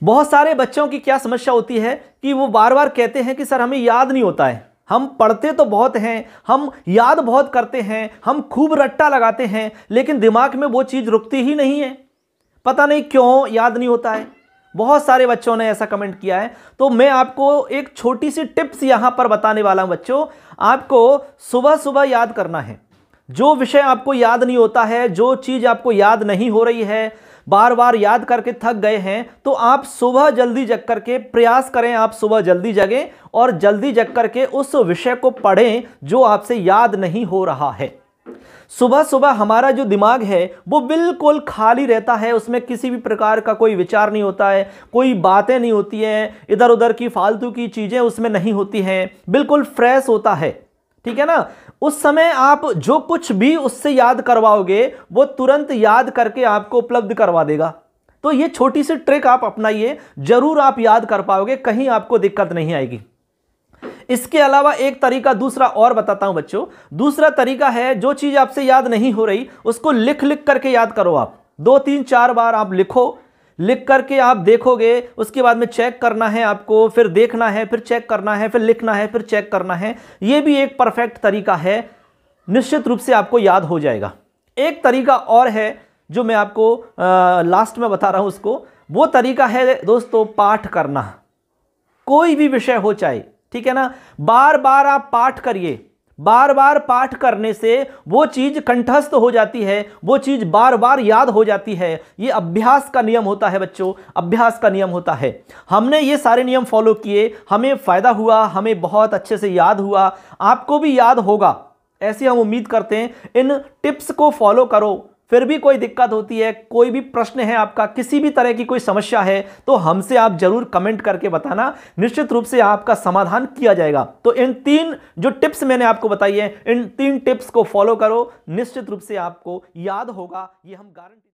बहुत सारे बच्चों की क्या समस्या होती है कि वो बार बार कहते हैं कि सर हमें याद नहीं होता है। हम पढ़ते तो बहुत हैं, हम याद बहुत करते हैं, हम खूब रट्टा लगाते हैं, लेकिन दिमाग में वो चीज़ रुकती ही नहीं है। पता नहीं क्यों याद नहीं होता है। बहुत सारे बच्चों ने ऐसा कमेंट किया है। तो मैं आपको एक छोटी सी टिप्स यहां पर बताने वाला हूं बच्चों। आपको सुबह सुबह याद करना है। जो विषय आपको याद नहीं होता है, जो चीज़ आपको याद नहीं हो रही है, बार बार याद करके थक गए हैं, तो आप सुबह जल्दी जग करके प्रयास करें, आप सुबह जल्दी जगें और जल्दी जग करके उस विषय को पढ़ें जो आपसे याद नहीं हो रहा है। सुबह सुबह हमारा जो दिमाग है वो बिल्कुल खाली रहता है, उसमें किसी भी प्रकार का कोई विचार नहीं होता है, कोई बातें नहीं होती हैं, इधर उधर की फालतू की चीज़ें उसमें नहीं होती हैं, बिल्कुल फ्रेश होता है। ठीक है ना। उस समय आप जो कुछ भी उससे याद करवाओगे वो तुरंत याद करके आपको उपलब्ध करवा देगा। तो ये छोटी सी ट्रिक आप अपनाइए, जरूर आप याद कर पाओगे, कहीं आपको दिक्कत नहीं आएगी। इसके अलावा एक तरीका दूसरा और बताता हूं बच्चों। दूसरा तरीका है, जो चीज आपसे याद नहीं हो रही उसको लिख लिख करके याद करो। आप 2-3-4 बार आप लिखो, लिख करके आप देखोगे, उसके बाद में चेक करना है आपको, फिर देखना है, फिर चेक करना है, फिर लिखना है, फिर चेक करना है। यह भी एक परफेक्ट तरीका है, निश्चित रूप से आपको याद हो जाएगा। एक तरीका और है जो मैं आपको लास्ट में बता रहा हूं, उसको वो तरीका है दोस्तों पाठ करना। कोई भी विषय हो चाहे, ठीक है ना, बार बार आप पाठ करिए। बार बार पाठ करने से वो चीज कंठस्थ हो जाती है, वो चीज बार बार याद हो जाती है। ये अभ्यास का नियम होता है बच्चों, अभ्यास का नियम होता है। हमने ये सारे नियम फॉलो किए, हमें फायदा हुआ, हमें बहुत अच्छे से याद हुआ, आपको भी याद होगा, ऐसी हम उम्मीद करते हैं। इन टिप्स को फॉलो करो। फिर भी कोई दिक्कत होती है, कोई भी प्रश्न है आपका, किसी भी तरह की कोई समस्या है, तो हमसे आप जरूर कमेंट करके बताना, निश्चित रूप से आपका समाधान किया जाएगा। तो इन 3 जो टिप्स मैंने आपको बताई है, इन 3 टिप्स को फॉलो करो, निश्चित रूप से आपको याद होगा, ये हम गारंटी